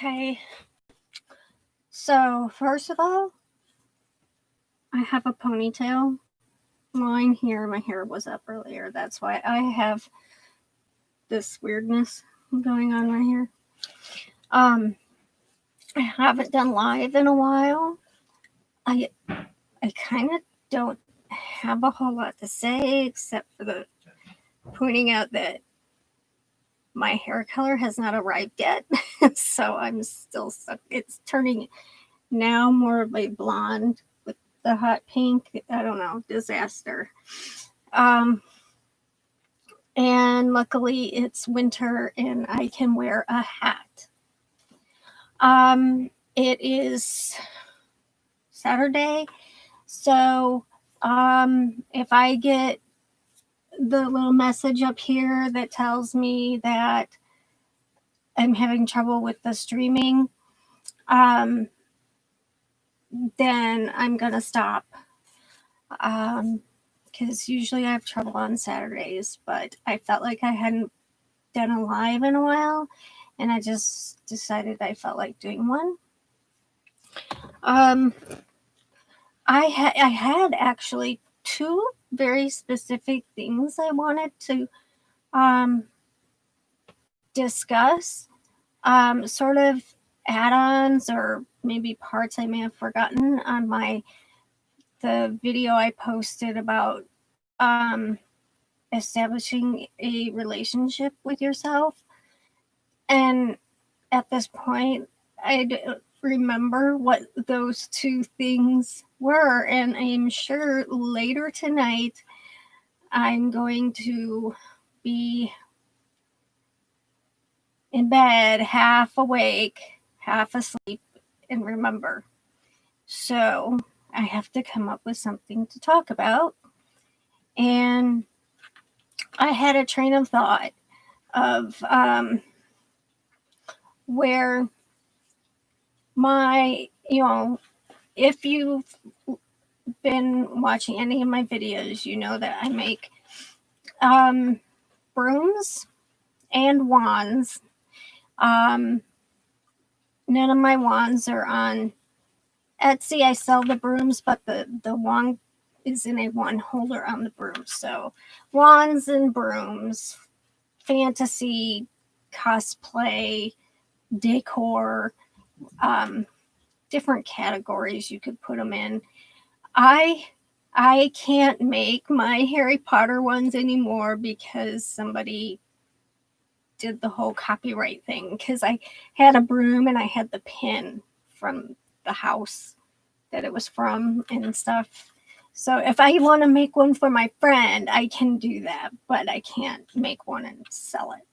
Okay, so first of all, I have a ponytail line here. My hair was up earlier. That's why I have this weirdness going on right here. I haven't done live in a while. I kind of don't have a whole lot to say except for the pointing out that my hair color has not arrived yet. So I'm still stuck. It's turning now more of a blonde with the hot pink. I don't know, disaster. And luckily it's winter and I can wear a hat. It is Saturday, so if I get the little message up here that tells me that I'm having trouble with the streaming, then I'm gonna stop. Because usually I have trouble on Saturdays, but I felt like I hadn't done a live in a while, and I just decided I felt like doing one. I had actually two very specific things I wanted to discuss, sort of add-ons or maybe parts I may have forgotten on the video I posted about establishing a relationship with yourself. And at this point, I don't remember what those two things were. And I'm sure later tonight, I'm going to be in bed, half awake, half asleep, and remember. So I have to come up with something to talk about. And I had a train of thought of where if you've been watching any of my videos, you know that I make brooms and wands. None of my wands are on Etsy. I sell the brooms, but the wand is in a one holder on the broom. So wands and brooms, fantasy, cosplay, decor, different categories you could put them in. I can't make my Harry Potter ones anymore because somebody did the whole copyright thing, because I had a broom and I had the pin from the house that it was from and stuff. So if I want to make one for my friend, I can do that, but I can't make one and sell it.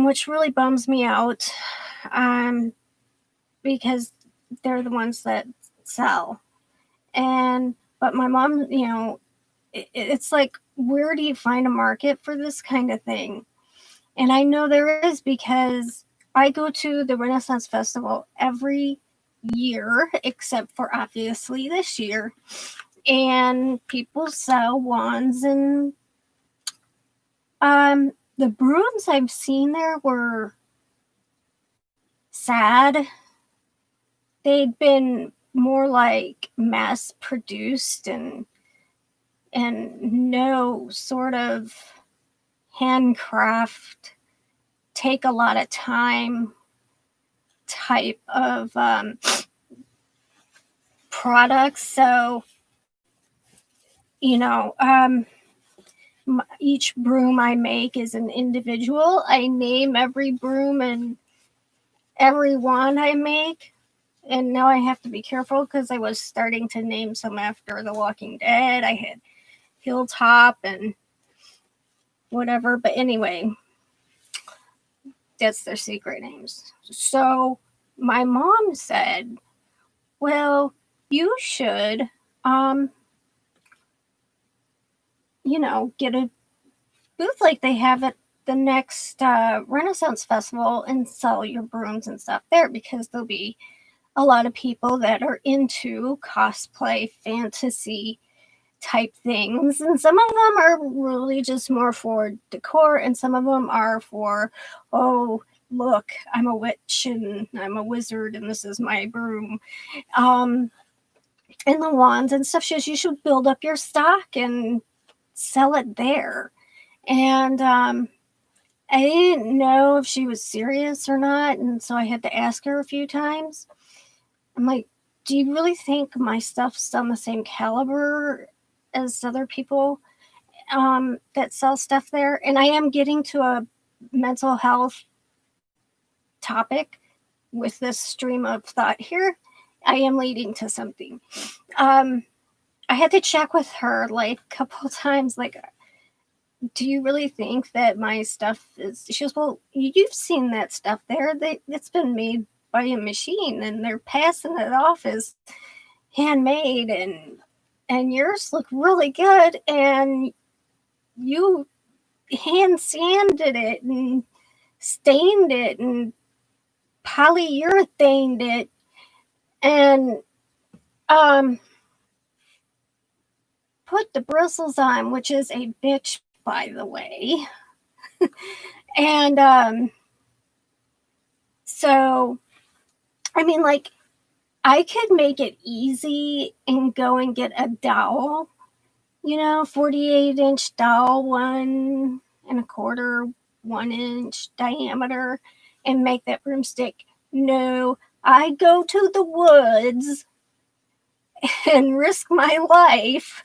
Which really bums me out, because they're the ones that sell. But my mom, it's like, where do you find a market for this kind of thing? And I know there is, because I go to the Renaissance Festival every year, except for obviously this year. And people sell wands, and the brooms I've seen there were sad. They'd been more like mass produced and no sort of handcraft, take a lot of time type of products. So, each broom I make is an individual. I name every broom and every wand I make. And now I have to be careful because I was starting to name some after The Walking Dead. I had Hilltop and whatever. But anyway, that's their secret names. So my mom said, well, you should, get a booth like they have at the next Renaissance Festival and sell your brooms and stuff there, because there'll be a lot of people that are into cosplay, fantasy type things. And some of them are really just more for decor, and some of them are for, look, I'm a witch and I'm a wizard and this is my broom. And the wands and stuff. She goes, you should build up your stock and sell it there. And I didn't know if she was serious or not. And so I had to ask her a few times. I'm like, do you really think my stuff's on the same caliber as other people that sell stuff there? And I am getting to a mental health topic with this stream of thought here. I am leading to something. I had to check with her like a couple times, like, do you really think that my stuff is, she goes, well, you've seen that stuff there. It's been made by a machine and they're passing it off as handmade, and yours look really good, and you hand sanded it and stained it and polyurethaned it and put the bristles on, which is a bitch, by the way. And so I mean, like, I could make it easy and go and get a dowel, 48-inch dowel, 1.25, 1-inch diameter, and make that broomstick. No, I go to the woods and risk my life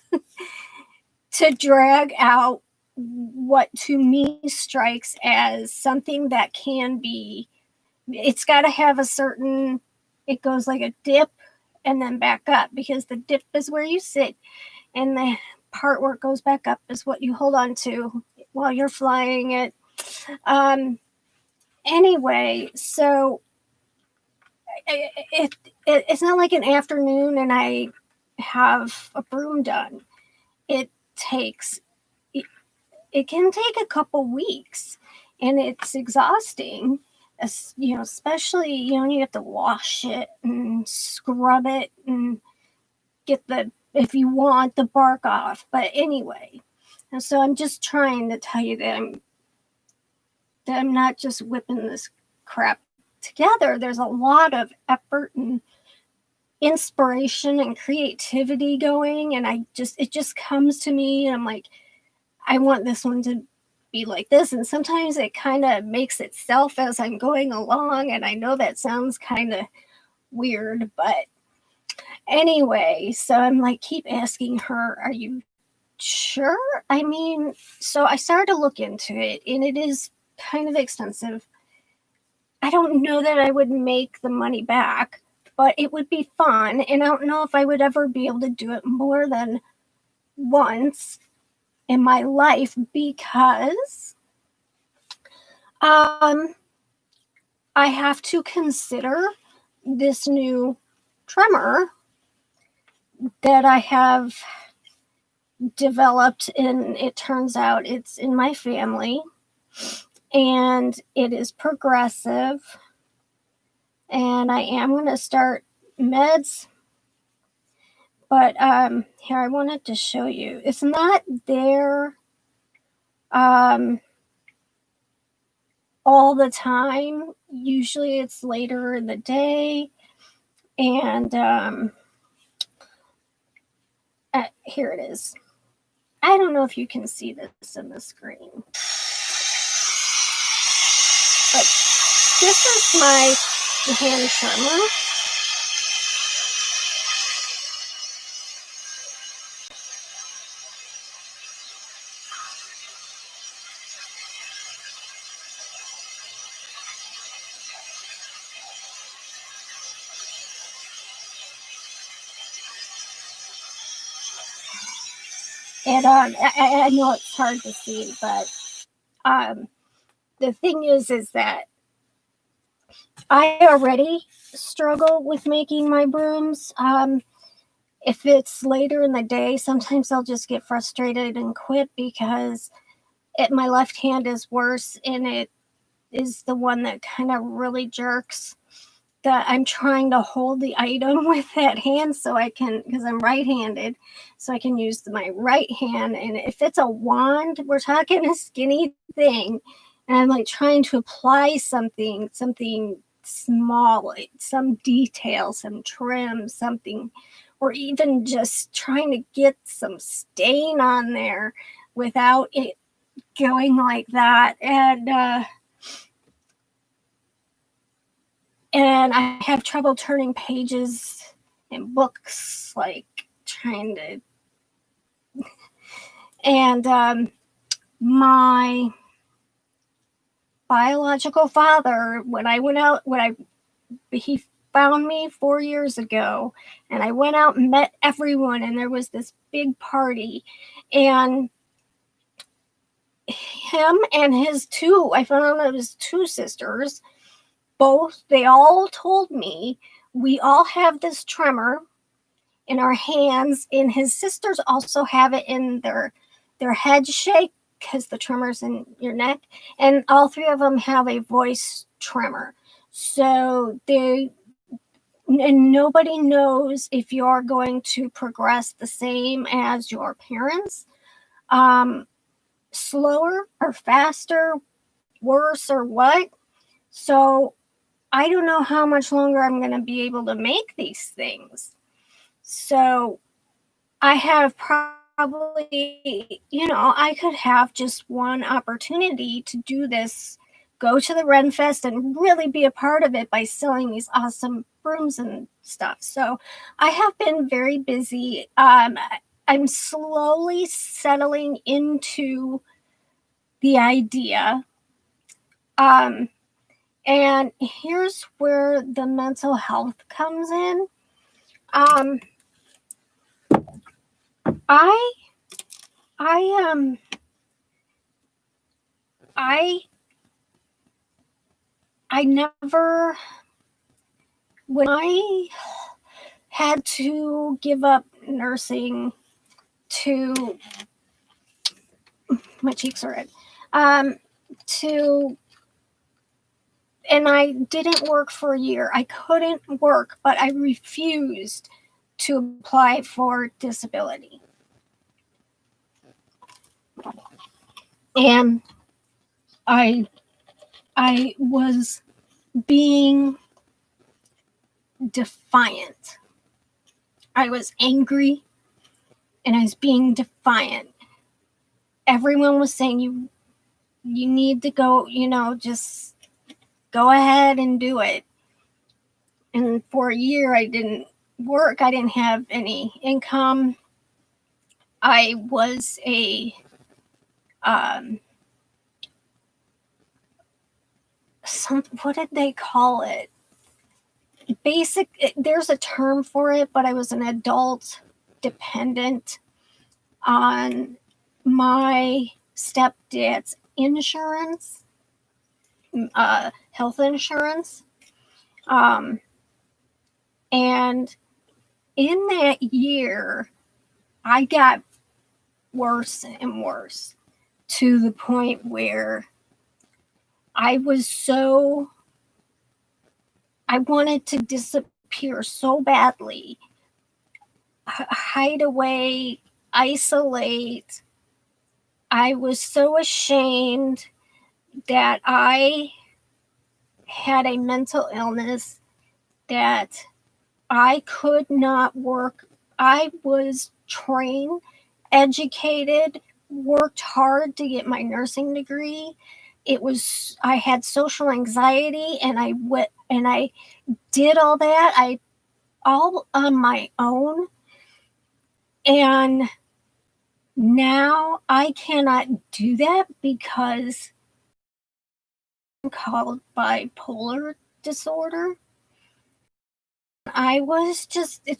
to drag out what to me strikes as something that can be, it's got to have a certain, it goes like a dip and then back up, because the dip is where you sit and the part where it goes back up is what you hold on to while you're flying it. Anyway, so it's not like an afternoon and I have a broom done. It can take a couple weeks, and it's exhausting, especially, you have to wash it and scrub it and get if you want, the bark off. But anyway, and so I'm just trying to tell you that I'm not just whipping this crap together. There's a lot of effort and inspiration and creativity going, and it just comes to me, and I'm like, I want this one to be like this. And sometimes it kind of makes itself as I'm going along, and I know that sounds kind of weird, but anyway, so I'm like, keep asking her, are you sure? I mean, so I started to look into it, and it is kind of expensive. I don't know that I would make the money back, but it would be fun, and I don't know if I would ever be able to do it more than once in my life, because I have to consider this new tremor that I have developed, and it turns out it's in my family, and it is progressive, and I am going to start meds. But here, I wanted to show you. It's not there all the time. Usually it's later in the day. And here it is. I don't know if you can see this in the screen. But this is my hand tremor. And I know it's hard to see, but the thing is that I already struggle with making my brooms. If it's later in the day, sometimes I'll just get frustrated and quit, because my left hand is worse, and it is the one that kind of really jerks. That I'm trying to hold the item with that hand so I can, because I'm right-handed, so I can use my right hand. And if it's a wand, we're talking a skinny thing, and I'm like trying to apply something small, like some detail, some trim, something, or even just trying to get some stain on there without it going like that. And I have trouble turning pages in books, like trying to. And my biological father, he found me 4 years ago, and I went out and met everyone, and there was this big party, and him and I found out it was two sisters, they all told me we all have this tremor in our hands, and his sisters also have it in their head shake, because the tremor's in your neck, and all three of them have a voice tremor. So and nobody knows if you're going to progress the same as your parents, slower or faster, worse or what. So I don't know how much longer I'm going to be able to make these things. So I have probably, I could have just one opportunity to do this, go to the Ren Fest and really be a part of it by selling these awesome brooms and stuff. So I have been very busy. I'm slowly settling into the idea. And here's where the mental health comes in. I never, when I had to give up nursing to, my cheeks are red, and I didn't work for a year. I couldn't work, but I refused to apply for disability. And I was being defiant. I was angry and I was being defiant. Everyone was saying, you need to go, just go ahead and do it. And for a year, I didn't work. I didn't have any income. I was what did they call it? There's a term for it, but I was an adult dependent on my stepdad's insurance, health insurance. And in that year, I got worse and worse, to the point where I wanted to disappear so badly, hide away, isolate. I was so ashamed that I had a mental illness, that I could not work. I was trained, educated, worked hard to get my nursing degree. I had social anxiety, and I did all that, all on my own. And now I cannot do that because I'm called bipolar disorder. It's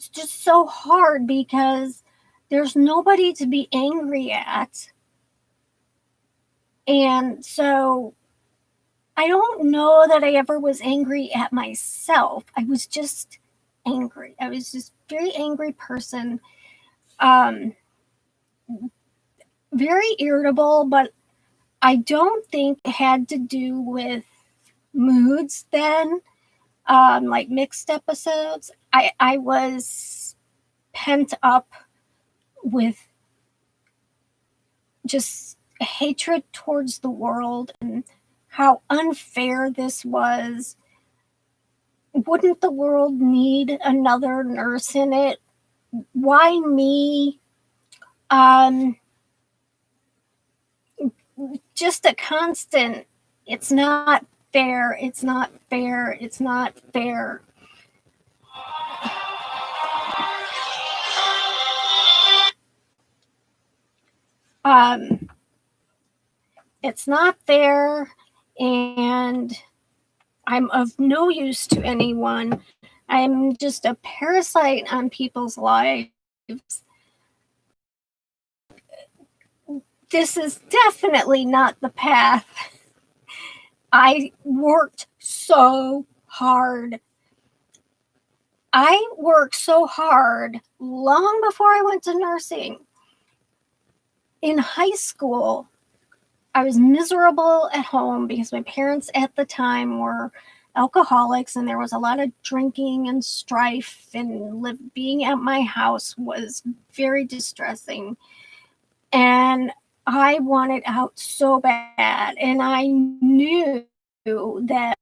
just so hard because there's nobody to be angry at. And so I don't know that I ever was angry at myself. I was just angry. I was just a very angry person. Very irritable, but I don't think it had to do with moods then, like mixed episodes. I was pent up with just hatred towards the world and how unfair this was. Wouldn't the world need another nurse in it? Why me? Just a constant, it's not fair, it's not fair, it's not fair. It's not fair, and I'm of no use to anyone. I'm just a parasite on people's lives. This is definitely not the path. I worked so hard. I worked so hard long before I went to nursing. In high school, I was miserable at home because my parents at the time were alcoholics, and there was a lot of drinking and strife, and being at my house was very distressing. And I wanted out so bad, and I knew that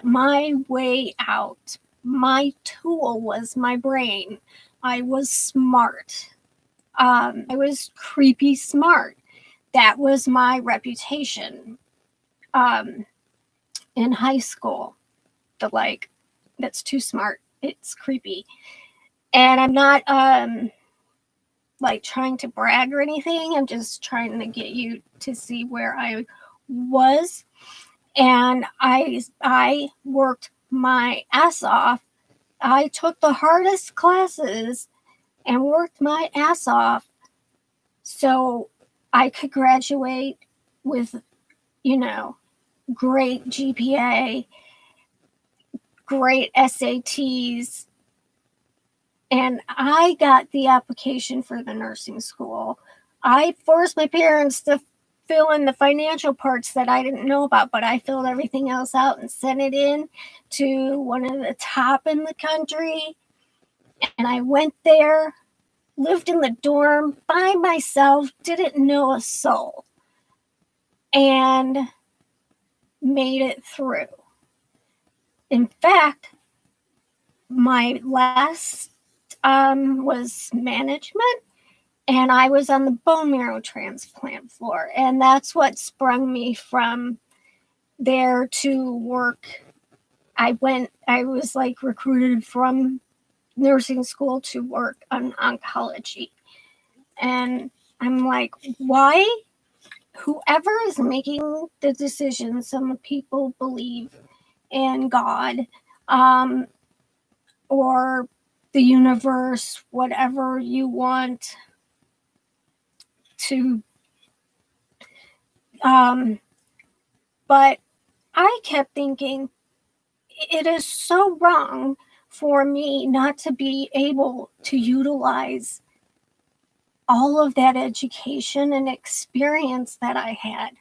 my way out, my tool was my brain. I was smart. I was creepy smart. That was my reputation in high school. That's too smart. It's creepy. And I'm not trying to brag or anything. I'm just trying to get you to see where I was. And I worked my ass off. I took the hardest classes and worked my ass off so I could graduate with, great GPA, great SATs. And I got the application for the nursing school. I forced my parents to fill in the financial parts that I didn't know about, but I filled everything else out and sent it in to one of the top in the country. And I went there, lived in the dorm by myself, didn't know a soul, and made it through. In fact, my last was management, and I was on the bone marrow transplant floor, and that's what sprung me from there to work. I was recruited from nursing school to work on oncology. And I'm like, why? Whoever is making the decision, some people believe in God, or the universe, whatever you want to. But I kept thinking, it is so wrong for me not to be able to utilize all of that education and experience that I had.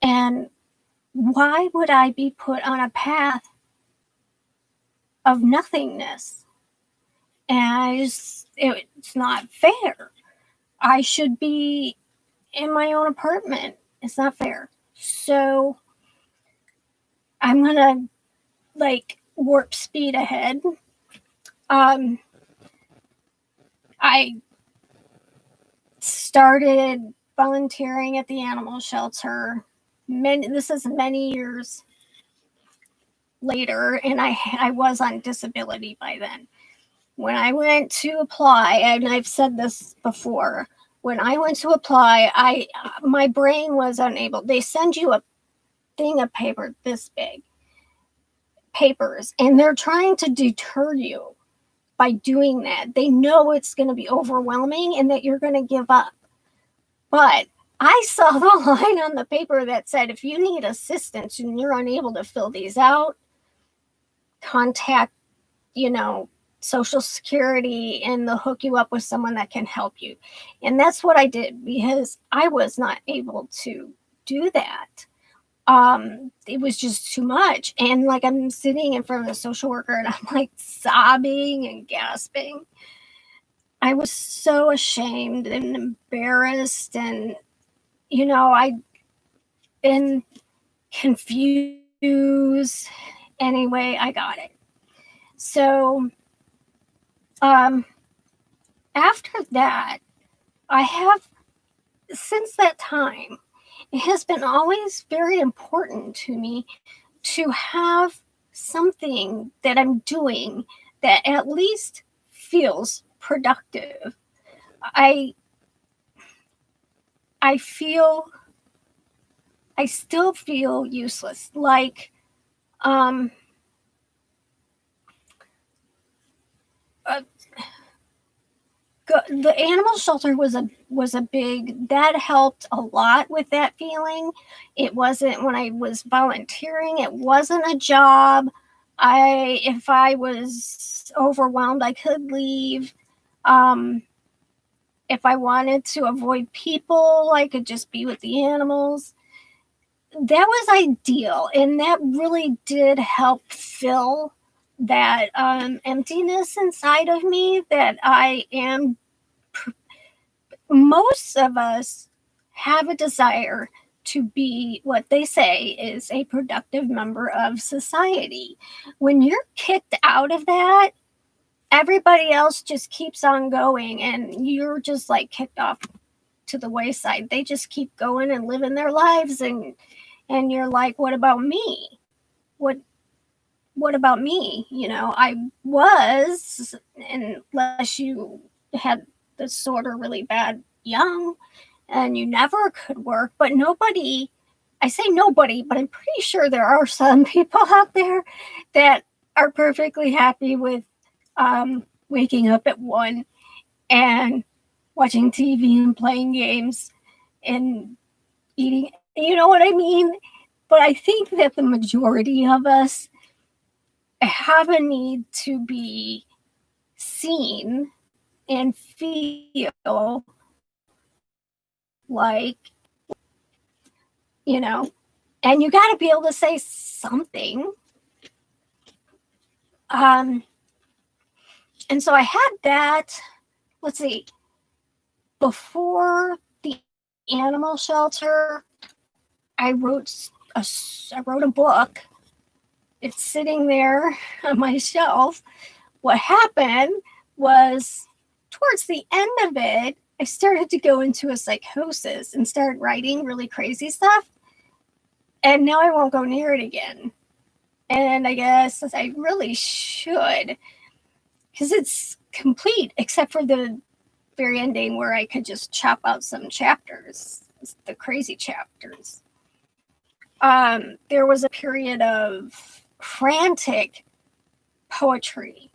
And why would I be put on a path of nothingness? And it's not fair. I should be in my own apartment. It's not fair. So I'm gonna warp speed ahead. I started volunteering at the animal shelter. This is many years later, and I was on disability by then. When I went to apply, and I've said this before, when I went to apply, my brain was unable. They send you a thing of paper this big, papers, and they're trying to deter you by doing that. They know it's going to be overwhelming and that you're going to give up. But I saw the line on the paper that said, if you need assistance and you're unable to fill these out, contact, Social Security, and they'll hook you up with someone that can help you. And that's what I did, because I was not able to do that. It was just too much. And I'm sitting in front of the social worker, and I'm sobbing and gasping. I was so ashamed and embarrassed, and confused. Anyway, I got it. So after that, I have, since that time, it has been always very important to me to have something that I'm doing that at least feels productive. I still feel useless. Like, the animal shelter was a big, that helped a lot with that feeling. It wasn't, when I was volunteering, it wasn't a job. If I was overwhelmed, I could leave. If I wanted to avoid people, I could just be with the animals. That was ideal, and that really did help fill that emptiness inside of me that I am. Most of us have a desire to be what they say is a productive member of society. When you're kicked out of that, everybody else just keeps on going, and you're just like kicked off to the wayside. They just keep going and living their lives, and you're like, what about me? What about me? I was, unless you had the disorder really bad young and you never could work. But nobody, I say nobody, but I'm pretty sure there are some people out there that are perfectly happy with waking up at 1 and watching TV and playing games and eating. You know what I mean? But I think that the majority of us have a need to be seen and feel like, you know, and you got to be able to say something. And so I had that, let's see, before the animal shelter, I wrote a book. It's sitting there on my shelf. What happened was, towards the end of it, I started to go into a psychosis and started writing really crazy stuff. And now I won't go near it again. And I guess I really should, because it's complete, except for the very ending where I could just chop out some chapters, the crazy chapters. There was a period of frantic poetry,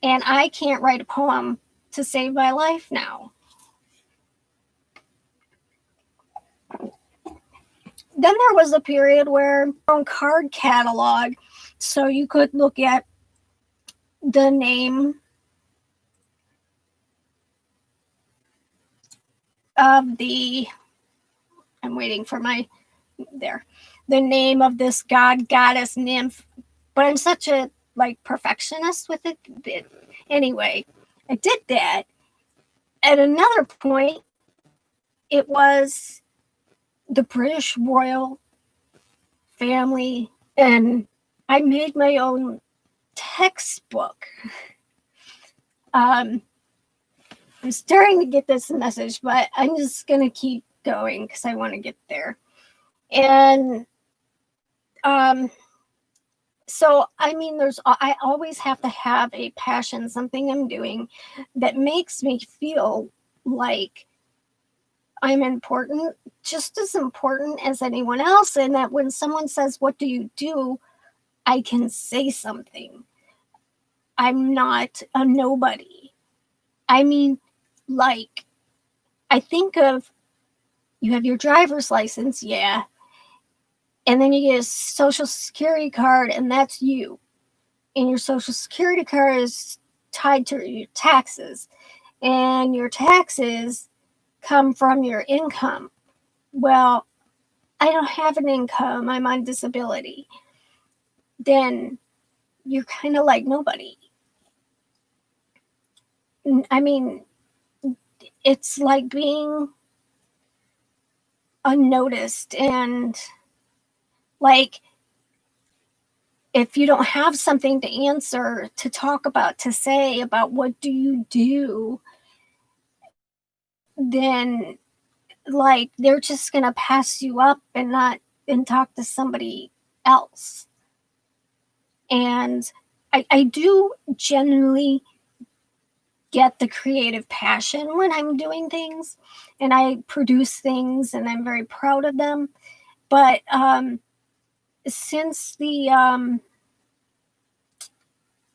and I can't write a poem to save my life now. Then there was a period where on card catalog, so you could look at the name of the, I'm waiting for my, there, the name of this god, goddess, nymph, but I'm such a perfectionist with it. Anyway, I did that. At another point, it was the British royal family, and I made my own textbook. I'm starting to get this message, but I'm just going to keep going because I want to get there. And so, I mean, I always have to have a passion, something I'm doing that makes me feel like I'm important, just as important as anyone else. And that when someone says, what do you do? I can say something. I'm not a nobody. I mean, I think of, you have your driver's license, yeah. And then you get a social security card, and that's you. And your social security card is tied to your taxes. And your taxes come from your income. Well, I don't have an income. I'm on disability. Then you're kind of like nobody. I mean, it's like being unnoticed, and Like, if you don't have something to answer, to talk about, to say about what do you do, then like they're just gonna pass you up and not and talk to somebody else. And I do genuinely get the creative passion when I'm doing things and I produce things and I'm very proud of them. But since the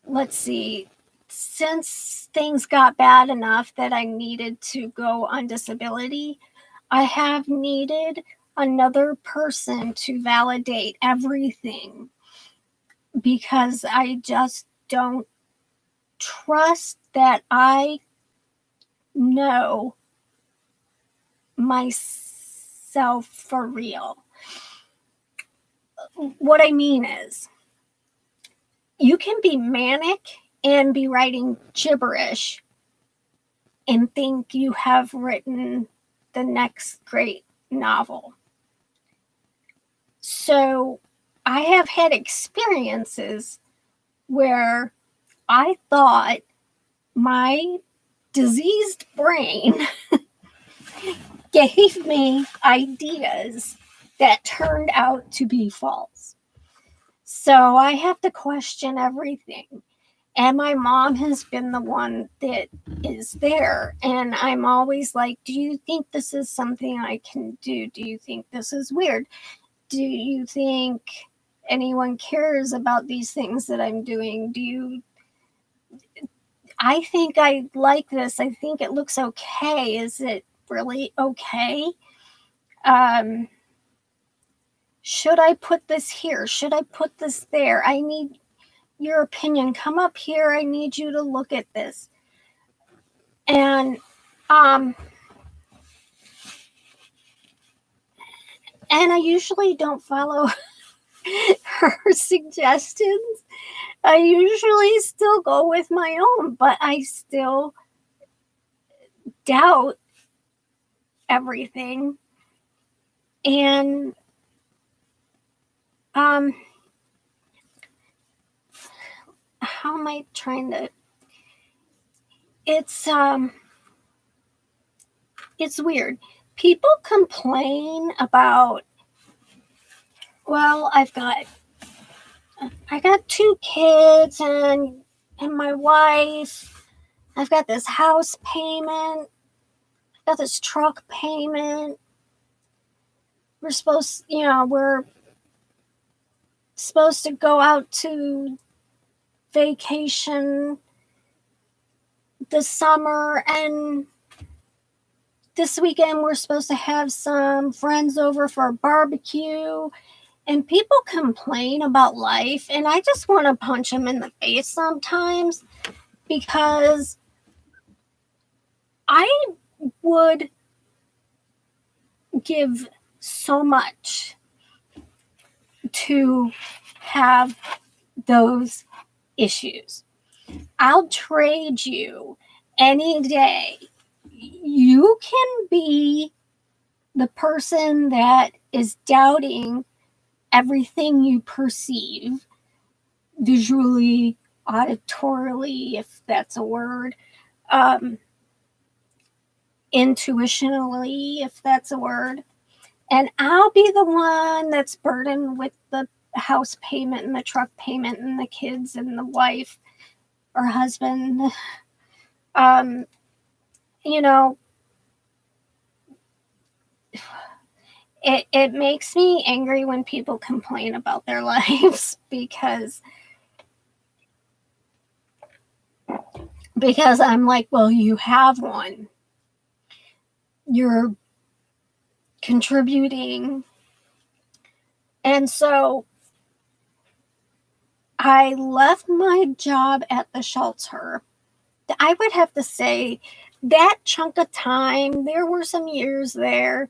let's see, since things got bad enough that I needed to go on disability, I have needed another person to validate everything because I just don't trust that I know myself for real. What I mean is, you can be manic and be writing gibberish and think you have written the next great novel. So I have had experiences where I thought my diseased brain gave me ideas that turned out to be false. So I have to question everything. And my mom has been the one that is there. And I'm always like, do you think this is something I can do? Do you think this is weird? Do you think anyone cares about these things that I'm doing? I think I like this. I think it looks okay. Is it really okay? Should I put this here? Should I put this there? I need your opinion. Come up here. I need you to look at this. And I usually don't follow her suggestions. I usually still go with my own, but I still doubt everything. And how am I trying to? It's weird. People complain about, well, I got 2 kids and my wife. I've got this house payment. I've got this truck payment. We're supposed to go out to vacation this summer, and this weekend we're supposed to have some friends over for a barbecue. And people complain about life, and I just want to punch them in the face sometimes, because I would give so much to have those issues. I'll trade you any day. You can be the person that is doubting everything you perceive, visually, auditorily, if that's a word, intuitionally, if that's a word. And I'll be the one that's burdened with the house payment and the truck payment and the kids and the wife or husband. It makes me angry when people complain about their lives because I'm like, well, you have one. You're contributing. And so I left my job at the shelter. I would have to say that chunk of time, there were some years there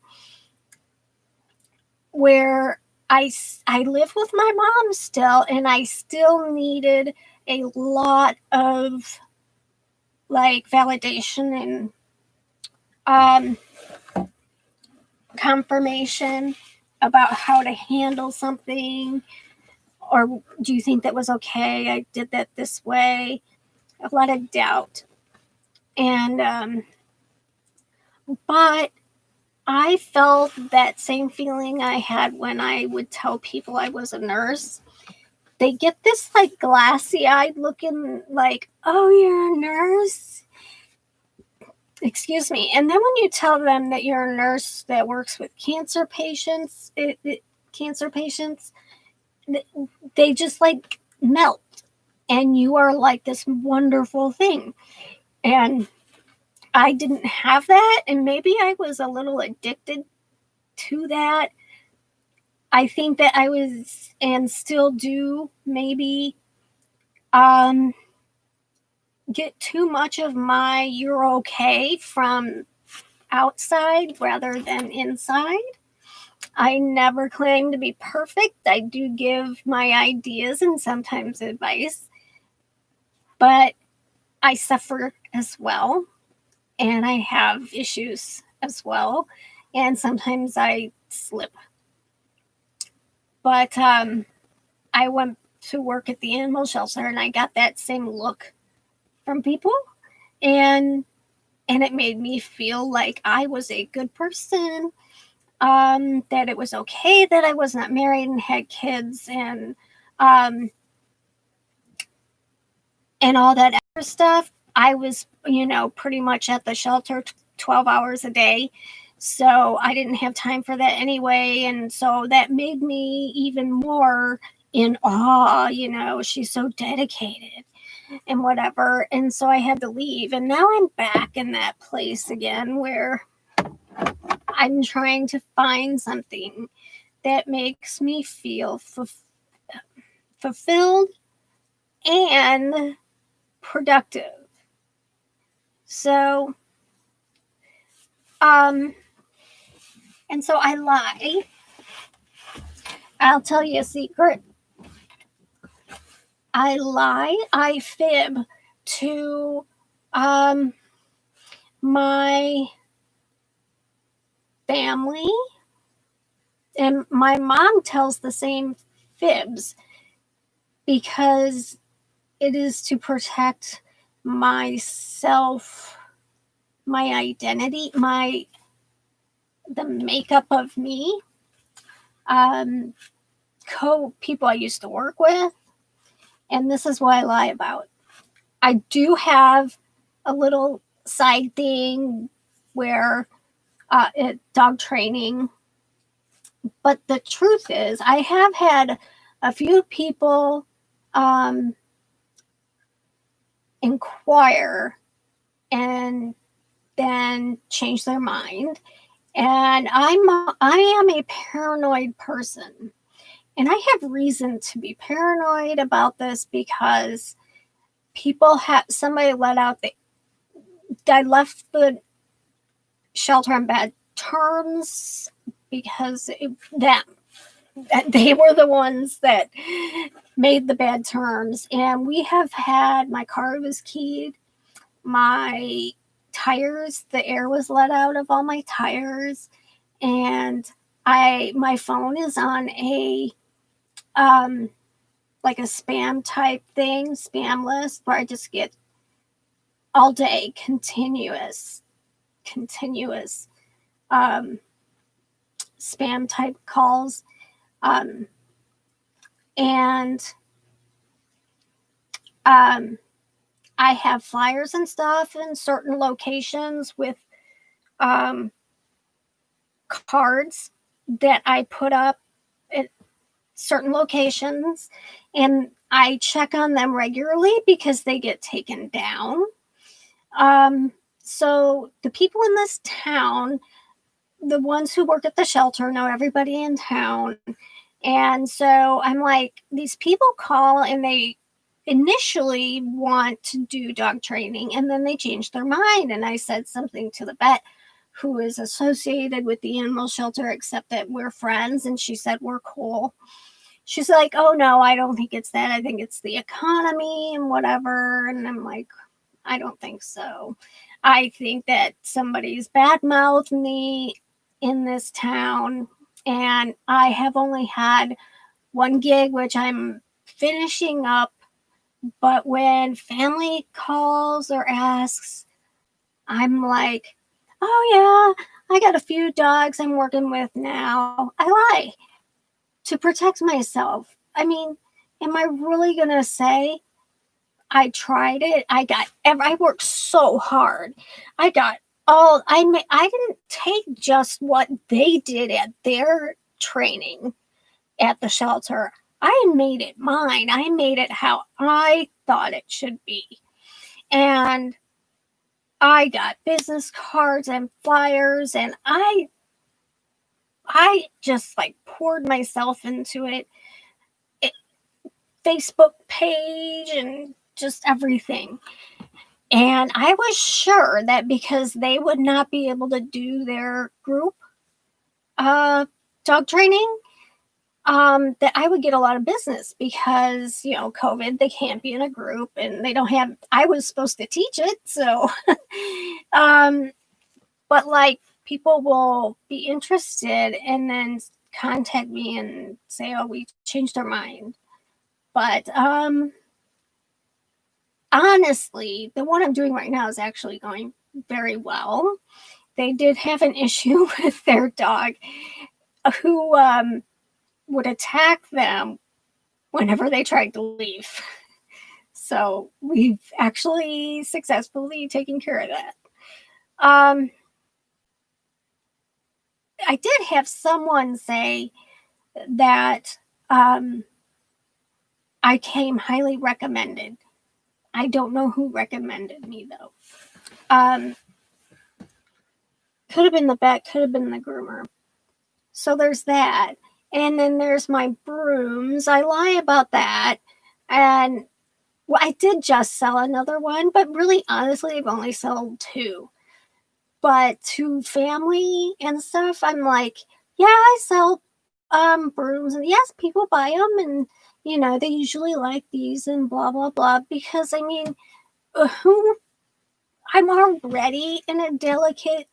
where I lived with my mom still, and I still needed a lot of like validation and confirmation about how to handle something? Or do you think that was okay? I did that this way. A lot of doubt. And, but I felt that same feeling I had when I would tell people I was a nurse. They get this like glassy eyed looking, like, oh, you're a nurse? Excuse me. And then when you tell them that you're a nurse that works with cancer patients, they just like melt. And you are like this wonderful thing. And I didn't have that. And maybe I was a little addicted to that. I think that I was, and still do, maybe get too much of my you're okay from outside rather than inside. I never claim to be perfect. I do give my ideas and sometimes advice, but I suffer as well, and I have issues as well, and sometimes I slip. But I went to work at the animal shelter, and I got that same look from people, and it made me feel like I was a good person, that it was okay that I was not married and had kids, and all that extra stuff. I was, pretty much at the shelter 12 hours a day. So I didn't have time for that anyway. And so that made me even more in awe, she's so dedicated and whatever. And so I had to leave. And now I'm back in that place again where I'm trying to find something that makes me feel fulfilled and productive. So, and so I lie. I'll tell you a secret. I lie, I fib to my family, and my mom tells the same fibs because it is to protect myself, my identity, the makeup of me, people I used to work with, and this is what I lie about. I do have a little side thing where dog training, but the truth is I have had a few people inquire and then change their mind. And I am a paranoid person, and I have reason to be paranoid about this because somebody let out I left the shelter on bad terms because they were the ones that made the bad terms. And we have had, my car was keyed, my tires, the air was let out of all my tires, and my phone is on a like a spam type thing, spam list, where I just get all day continuous spam type calls, and I have flyers and stuff in certain locations with cards that I put up at certain locations, and I check on them regularly because they get taken down. So the people in this town, the ones who work at the shelter, know everybody in town. And so I'm like, these people call and they initially want to do dog training, and then they change their mind. And I said something to the vet who is associated with the animal shelter, except that we're friends. And she said, we're cool. She's like, oh no, I don't think it's that. I think it's the economy and whatever. And I'm like, I don't think so. I think that somebody's badmouthed me in this town, And I have only had one gig, which I'm finishing up. But when family calls or asks, I'm like, oh yeah, I got a few dogs I'm working with now. I lie to protect myself. I mean, am I really going to say I tried it? I worked so hard. I got I didn't take just what they did at their training at the shelter. I made it mine. I made it how I thought it should be. And I got business cards and flyers, and I just like poured myself into it. Facebook page and just everything. And I was sure that because they would not be able to do their group dog training, that I would get a lot of business because, COVID, they can't be in a group and they don't have, I was supposed to teach it. So, but like people will be interested and then contact me and say, oh, we changed our mind. But, honestly, the one I'm doing right now is actually going very well. They did have an issue with their dog who would attack them whenever they tried to leave. So we've actually successfully taken care of that. I did have someone say that I came highly recommended. I don't know who recommended me though. Could have been the vet, could have been the groomer. So there's that. And then there's my brooms. I lie about that. And well, I did just sell another one, but really, honestly, I've only sold 2. But to family and stuff, I'm like, yeah, I sell brooms, and yes, people buy them, and they usually like these and blah blah blah. Because I mean, who? I'm already in a delicate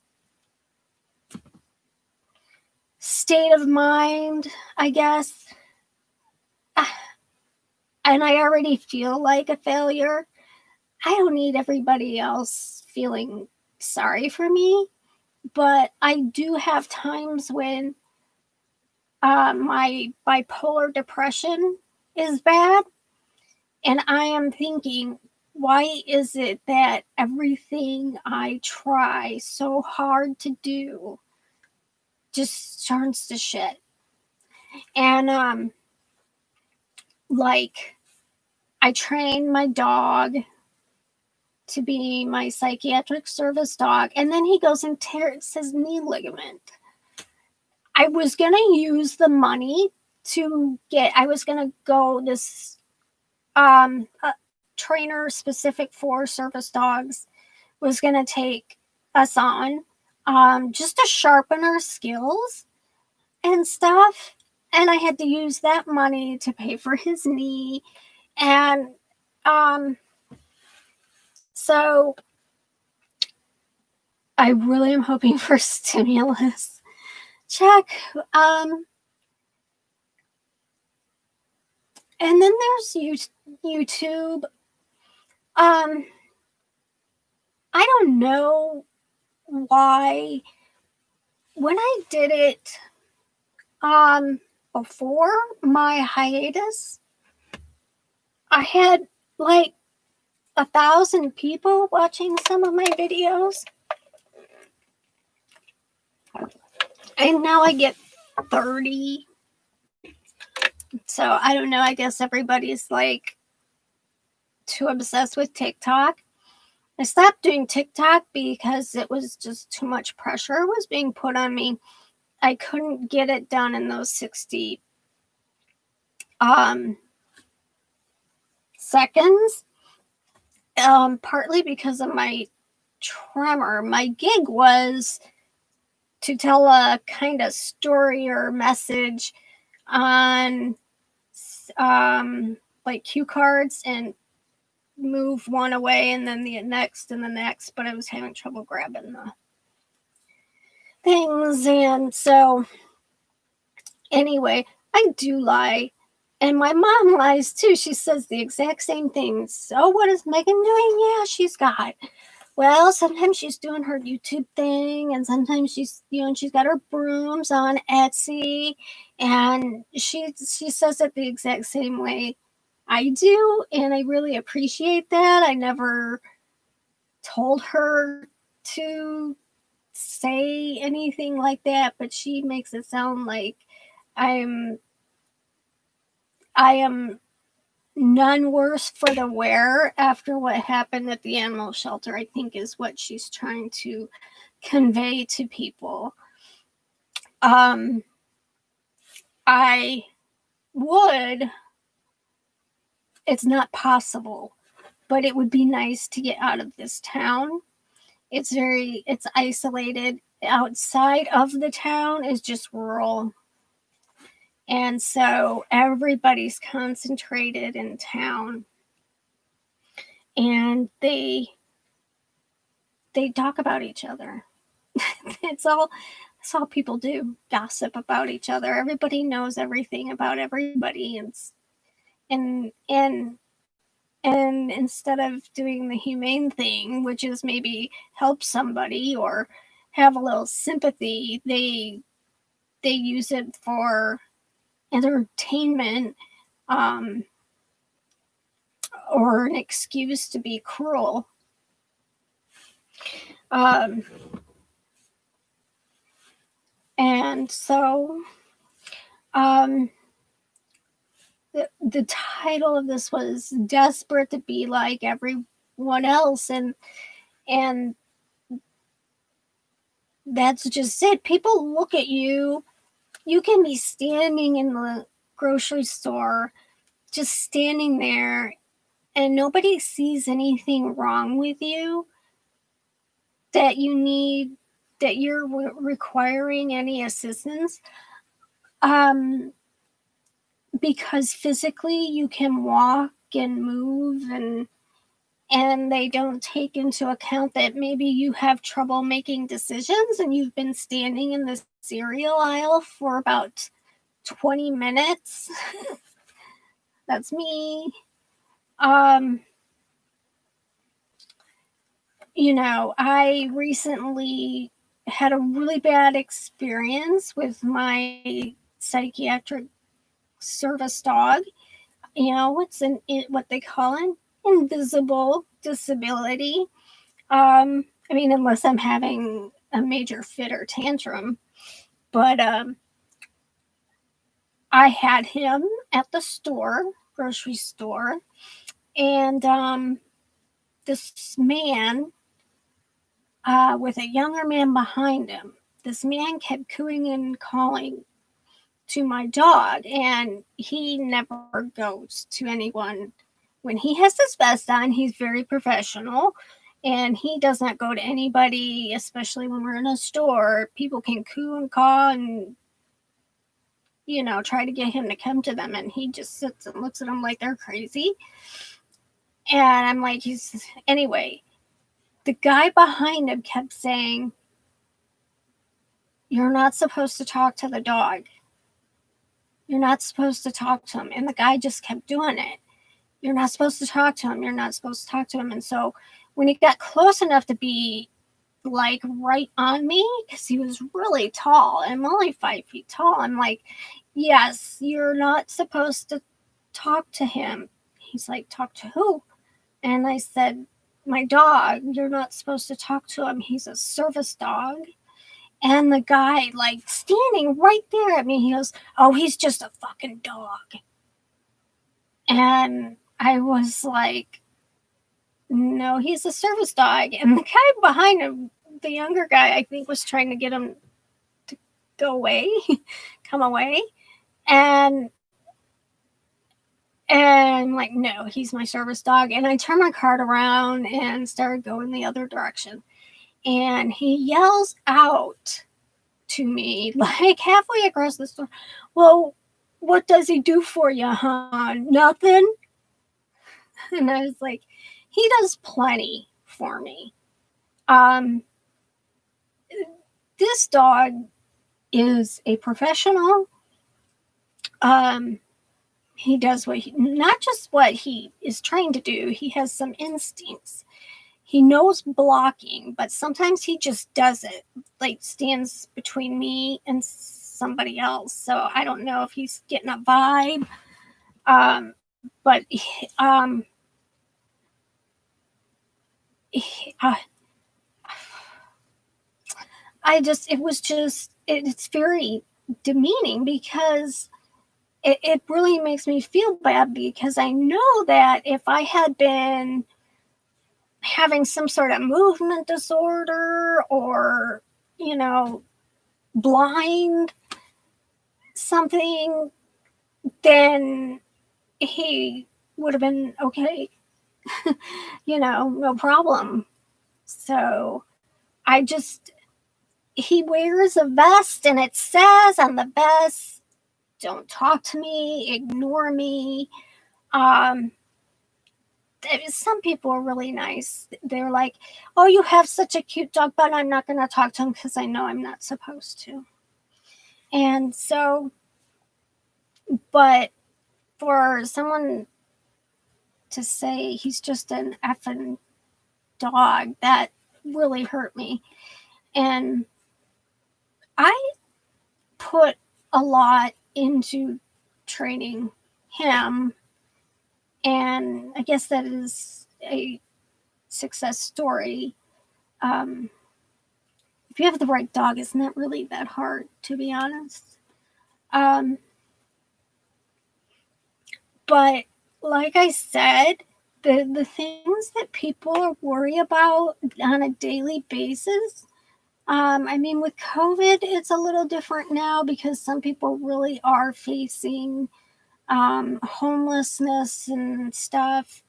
state of mind, I guess. And I already feel like a failure. I don't need everybody else feeling sorry for me, but I do have times when my bipolar depression is bad, and I am thinking, why is it that everything I try so hard to do just turns to shit? And like, I train my dog to be my psychiatric service dog, and then he goes and tears his knee ligament. I was going to use the money I was going to go this trainer specific for service dogs was going to take us on just to sharpen our skills and stuff. And I had to use that money to pay for his knee. And so I really am hoping for stimulus check. And then there's YouTube. I don't know why when I did it before my hiatus, I had like 1,000 people watching some of my videos. And now I get 30. So I don't know. I guess everybody's like too obsessed with TikTok. I stopped doing TikTok because it was just too much pressure was being put on me. I couldn't get it done in those 60 seconds. Partly because of my tremor. My gig was to tell a kind of story or message on like cue cards and move one away and then the next and the next, but I was having trouble grabbing the things. And so Anyway, I do lie. And my mom lies too. She says the exact same thing. So what is Megan doing? Yeah, well, sometimes she's doing her YouTube thing, and sometimes she's got her brooms on Etsy, and she says it the exact same way I do, and I really appreciate that. I never told her to say anything like that, but she makes it sound like I am none worse for the wear after what happened at the animal shelter, I think is what she's trying to convey to people. I would, it's not possible, but it would be nice to get out of this town. It's isolated. Outside of the town is just rural. And so everybody's concentrated in town. And they talk about each other. That's all people do. Gossip about each other. Everybody knows everything about everybody, and instead of doing the humane thing, which is maybe help somebody or have a little sympathy, they use it for entertainment, or an excuse to be cruel. And so the title of this was Desperate to Be Like Everyone Else, and that's just it. People look at you. You can be standing in the grocery store, just standing there, and nobody sees anything wrong with you that you're requiring any assistance. Because physically you can walk and move, and they don't take into account that maybe you have trouble making decisions and you've been standing in the cereal aisle for about 20 minutes. That's me. I recently had a really bad experience with my psychiatric service dog. What's what they call an invisible disability. Unless I'm having a major fit or tantrum. But I had him at the grocery store, and this man, with a younger man behind him, this man kept cooing and calling to my dog, and he never goes to anyone. When he has his vest on, he's very professional, and he does not go to anybody, especially when we're in a store. People can coo and caw and try to get him to come to them, and he just sits and looks at them like they're crazy. And I'm like, anyway, the guy behind him kept saying, "You're not supposed to talk to the dog. You're not supposed to talk to him." And the guy just kept doing it. "You're not supposed to talk to him. You're not supposed to talk to him." And so when he got close enough to be like right on me, because he was really tall, I'm only 5 feet tall, I'm like, "Yes, you're not supposed to talk to him." He's like, "Talk to who?" And I said, "My dog. You're not supposed to talk to him. He's a service dog." And the guy, like, standing right there at me, he goes, "Oh, he's just a fucking dog." And I was like, "No, he's a service dog." And the guy behind him, the younger guy, I think, was trying to get him to go away, come away. And I'm like, "No, he's my service dog." And I turned my cart around and started going the other direction. And he yells out to me, like halfway across the store, "Well, what does he do for you, hon? Nothing?" And I was like, "He does plenty for me." This dog is a professional. He does not just what he is trying to do, he has some instincts. He knows blocking, but sometimes he just does it, like stands between me and somebody else. So I don't know if he's getting a vibe. But it's very demeaning because it really makes me feel bad, because I know that if I had been having some sort of movement disorder or, blind something, then he would have been okay, no problem. So he wears a vest and it says on the vest, don't talk to me, ignore me. Some people are really nice. They're like, oh, you have such a cute dog, but I'm not going to talk to him because I know I'm not supposed to. And so, but for someone to say he's just an effing dog, that really hurt me. And I put a lot into training him, and I guess that is a success story. If you have the right dog, it's not really that hard, to be honest. But like I said, the things that people worry about on a daily basis, I mean, with COVID, it's a little different now because some people really are facing homelessness and stuff,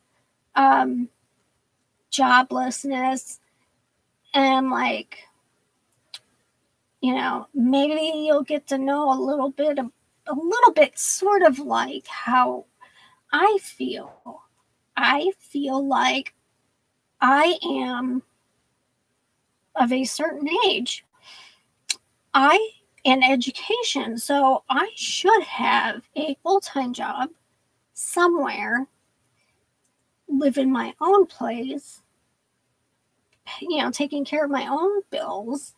joblessness, and maybe you'll get to know a little bit sort of like how I feel. I feel like I am of a certain age. In education, so I should have a full-time job somewhere, live in my own place, taking care of my own bills.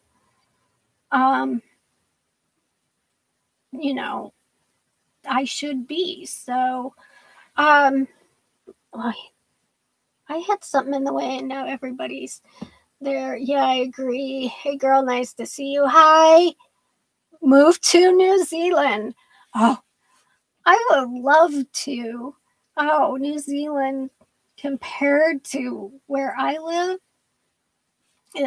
I should be. So, I had something in the way and now everybody's there. Yeah, I agree. Hey girl, nice to see you. Hi. Move to New Zealand. Oh, I would love to. Oh, New Zealand compared to where I live,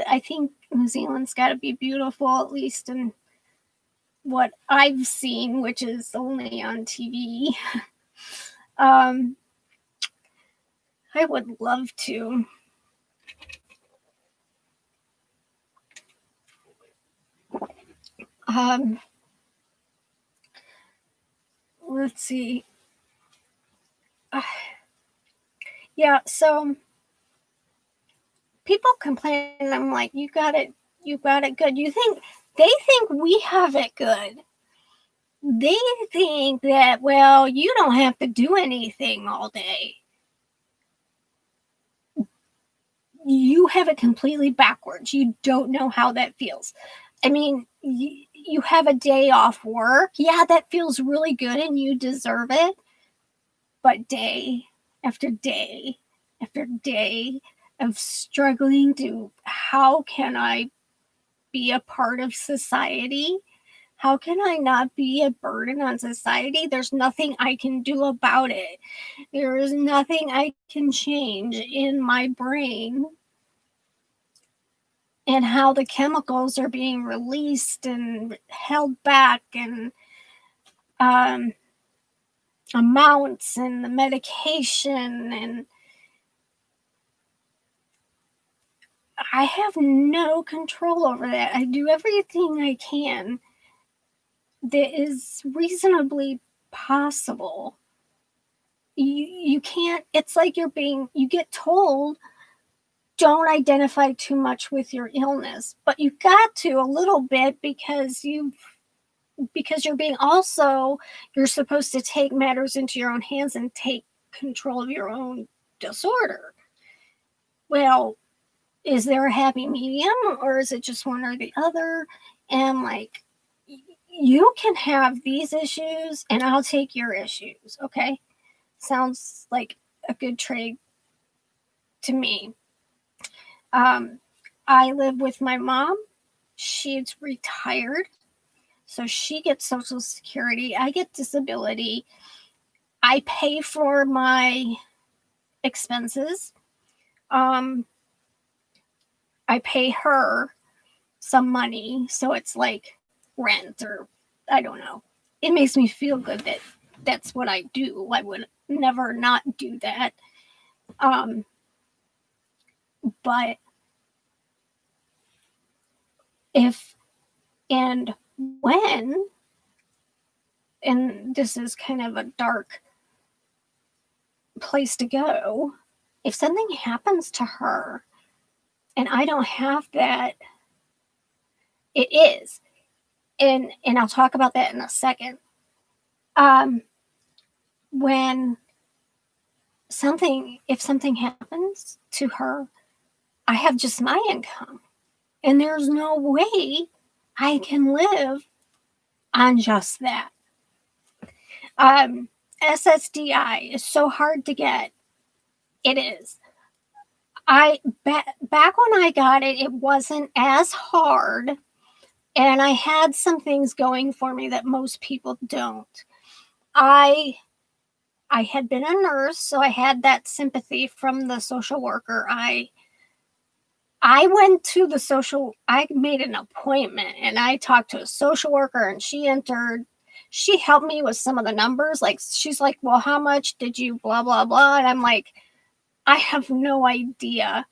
I think New Zealand's got to be beautiful, at least in what I've seen, which is only on TV. I would love to. Let's see. Yeah, so people complain. I'm like, you got it good. They think we have it good. They think that, well, you don't have to do anything all day. You have it completely backwards. You don't know how that feels. I mean, you have a day off work. Yeah, that feels really good and you deserve it. But day after day after day of struggling to, how can I be a part of society? How can I not be a burden on society? There's nothing I can do about it. There is nothing I can change in my brain and how the chemicals are being released and held back, and amounts and the medication, and I have no control over that. I do everything I can that is reasonably possible. You can't, it's like you get told, don't identify too much with your illness, but you've got to a little bit because you've because you're supposed to take matters into your own hands and take control of your own disorder. Well, is there a happy medium, or is it just one or the other? And like, you can have these issues and I'll take your issues. Okay. Sounds like a good trade to me. I live with my mom. She's retired. So she gets Social Security. I get disability. I pay for my expenses. I pay her some money. So it's like rent, or I don't know. It makes me feel good that that's what I do. I would never not do that. But if and when, and this is kind of a dark place to go, if something happens to her and I don't have that, it is. And I'll talk about that in a second. When if something happens to her, I have just my income. And there's no way I can live on just that. SSDI is so hard to get. It is. Back when I got it, it wasn't as hard, and I had some things going for me that most people don't. I had been a nurse, so I had that sympathy from the social worker. I went to I made an appointment and I talked to a social worker, and she helped me with some of the numbers. Like, she's like, well, how much did you blah, blah, blah? And I'm like, I have no idea.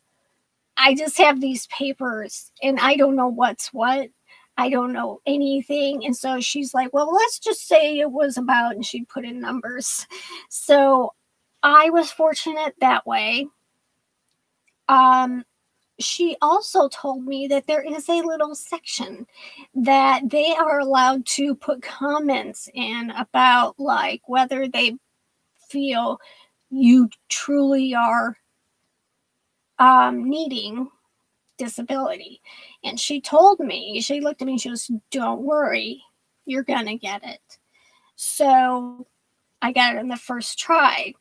I just have these papers and I don't know what's what. I don't know anything. And so she's like, well, let's just say it was about, and she put in numbers. So I was fortunate that way. She also told me that there is a little section that they are allowed to put comments in about, like, whether they feel you truly are needing disability. And she looked at me, and she goes, don't worry, you're gonna get it. So I got it in the first try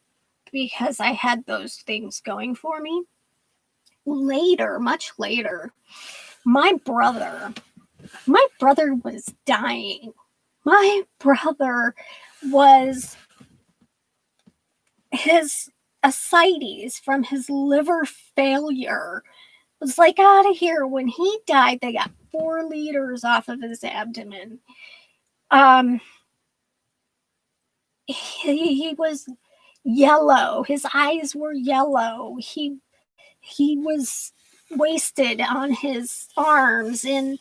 because I had those things going for me. Later, much later, my brother was dying. My brother was his ascites from his liver failure was like out of here. When he died, they got 4 liters off of his abdomen. He was yellow. His eyes were yellow. He was wasted on his arms, and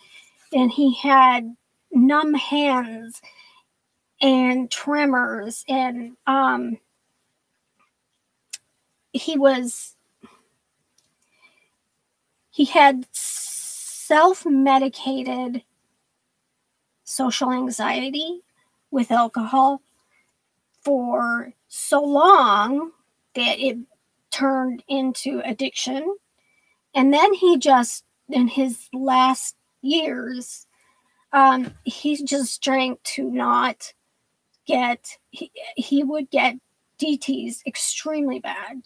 he had numb hands and tremors, and he had self-medicated social anxiety with alcohol for so long that it turned into addiction. And then he just, in his last years, he just drank to not get, he would get DTs extremely bad,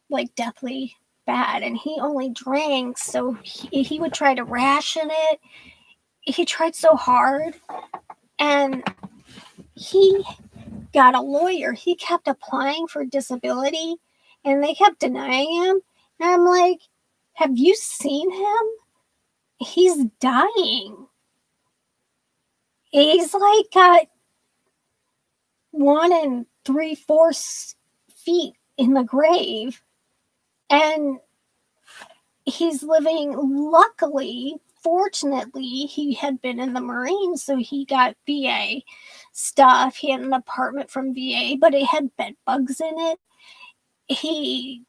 like deathly bad. And he only drank, so he would try to ration it. He tried so hard, and he got a lawyer. He kept applying for disability, and they kept denying him. And I'm like, have you seen him? He's dying. He's like got 1 3/4 feet in the grave, and he's living. Luckily, fortunately, he had been in the Marines, so he got VA stuff. He had an apartment from VA, but it had bed bugs in it. He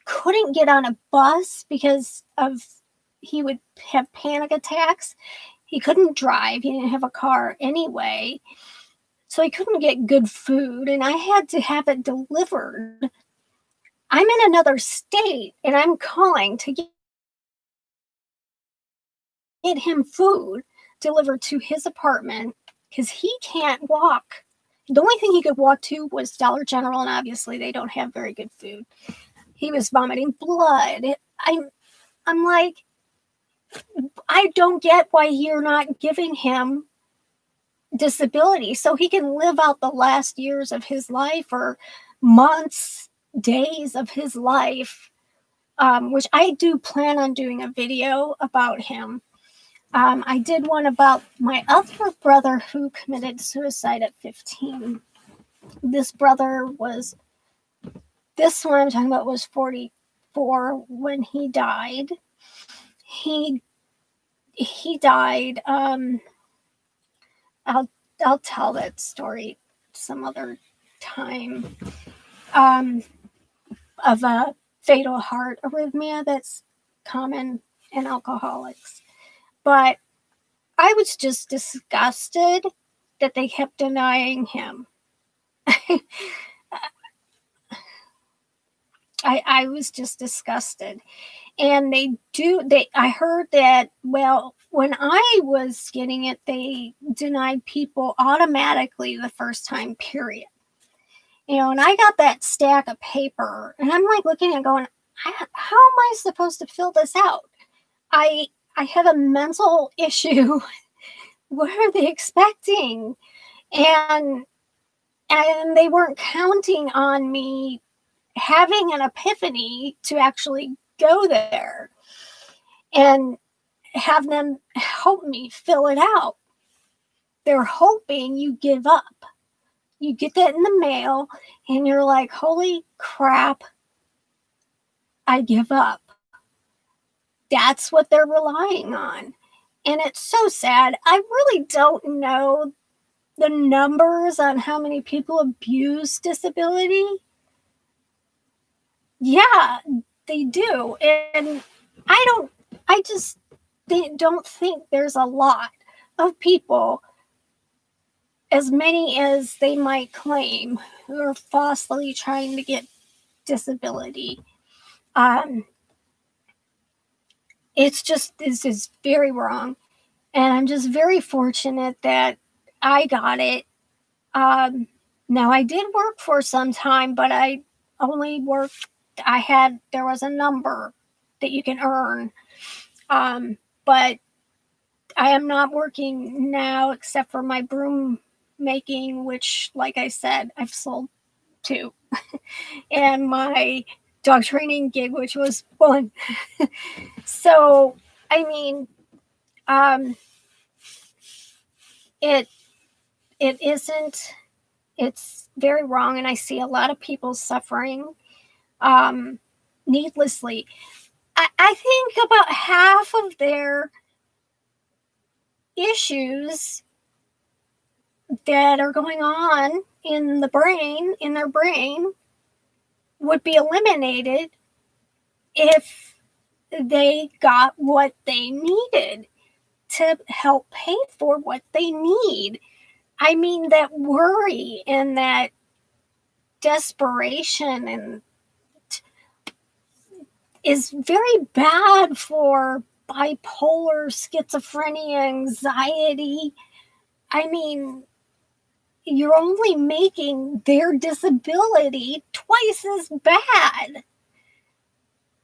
couldn't get on a bus because he would have panic attacks. He couldn't drive. He didn't have a car anyway. So he couldn't get good food, and I had to have it delivered. I'm in another state, and I'm calling to get him food delivered to his apartment because he can't walk. The only thing he could walk to was Dollar General, and obviously they don't have very good food. He was vomiting blood. I'm like, I don't get why you're not giving him disability so he can live out the last years of his life or months, days of his life, which I do plan on doing a video about him. I did one about my other brother who committed suicide at 15. This one I'm talking about was 44 when he died. He died. I'll tell that story some other time. Of a fatal heart arrhythmia that's common in alcoholics. But I was just disgusted that they kept denying him. I was just disgusted. And I heard that, well, when I was getting it, they denied people automatically the first time, period. And I got that stack of paper, and I'm like looking at it going, how am I supposed to fill this out? I have a mental issue. What are they expecting? And they weren't counting on me having an epiphany to actually go there and have them help me fill it out. They're hoping you give up. You get that in the mail and you're like, holy crap, I give up. That's what they're relying on. And it's so sad. I really don't know the numbers on how many people abuse disability. Yeah, they do. And I just don't think there's a lot of people, as many as they might claim, who are falsely trying to get disability. This is very wrong. And I'm just very fortunate that I got it. Now, I did work for some time, but I only worked, there was a number that you can earn. But I am not working now except for my broom making, which, like I said, I've sold 2. And my dog training gig, which was 1. So, I mean, it isn't, it's very wrong. And I see a lot of people suffering needlessly. I think about half of their issues that are going on in their brain, would be eliminated if they got what they needed to help pay for what they need. I mean, that worry and that desperation and is very bad for bipolar, schizophrenia, anxiety. I mean, you're only making their disability twice as bad.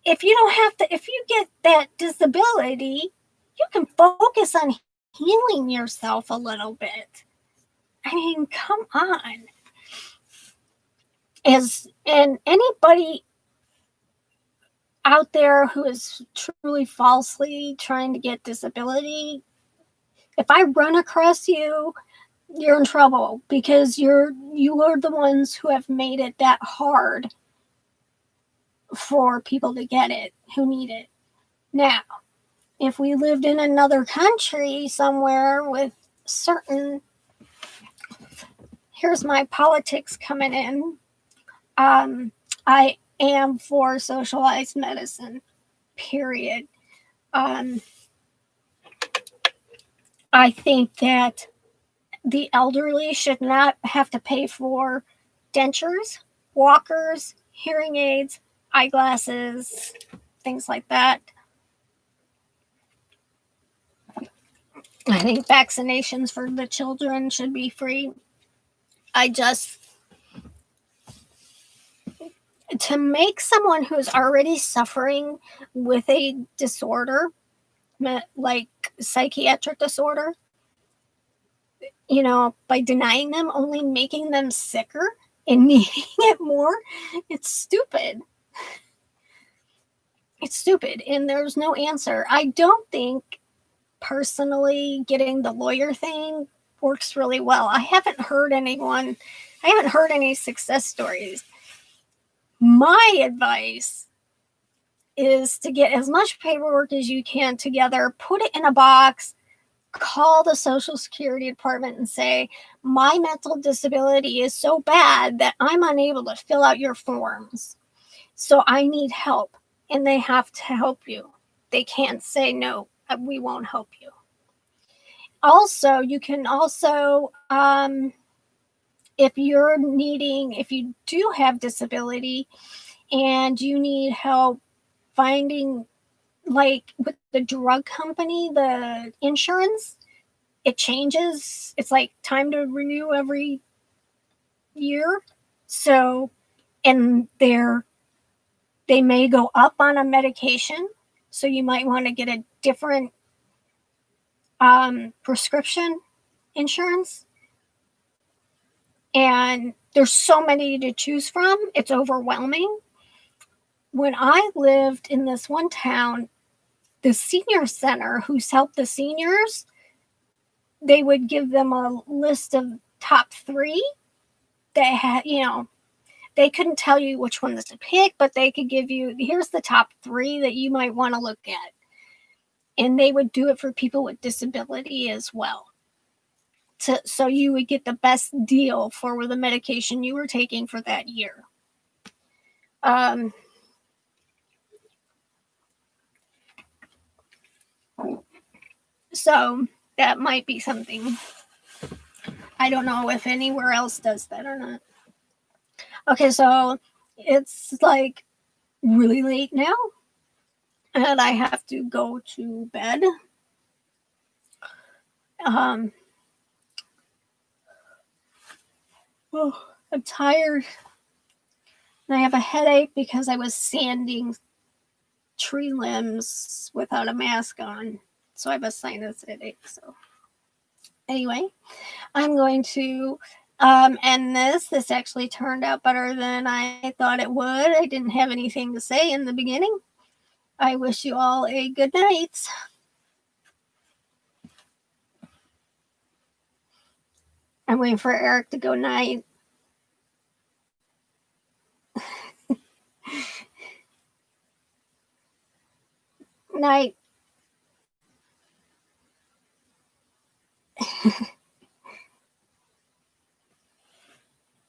If you get that disability, you can focus on healing yourself a little bit. I mean, come on. And anybody out there who is truly falsely trying to get disability, if I run across you, you're in trouble, because you are the ones who have made it that hard for people to get it who need it. Now, if we lived in another country somewhere with certain, here's my politics coming in. I am for socialized medicine, period. I think that the elderly should not have to pay for dentures, walkers, hearing aids, eyeglasses, things like that. I think vaccinations for the children should be free. I just, to make someone who's already suffering with a disorder, like psychiatric disorder, by denying them, only making them sicker and needing it more, it's stupid. It's stupid, and there's no answer. I don't think personally getting the lawyer thing works really well. I haven't heard any success stories. My advice is to get as much paperwork as you can together, put it in a box, call the Social Security Department and say, my mental disability is so bad that I'm unable to fill out your forms. So I need help. And they have to help you. They can't say, no, we won't help you. Also, you can also, if you do have disability and you need help finding, like with the drug company, the insurance, it changes. It's like time to renew every year. So, and they may go up on a medication. So you might want to get a different prescription insurance. And there's so many to choose from. It's overwhelming. When I lived in this one town, the senior center who's helped the seniors, they would give them a list of top 3 that had, they couldn't tell you which ones to pick, but they could give you, here's the top 3 that you might want to look at. And they would do it for people with disability as well. So you would get the best deal for the medication you were taking for that year. So that might be something. I don't know if anywhere else does that or not. Okay, so it's like really late now, and I have to go to bed. I'm tired, and I have a headache because I was sanding tree limbs without a mask on, so I have a sinus headache. So anyway, I'm going to end this. This actually turned out better than I thought it would. I didn't have anything to say in the beginning. I wish you all a good night. I'm waiting for Eric to go night. Night.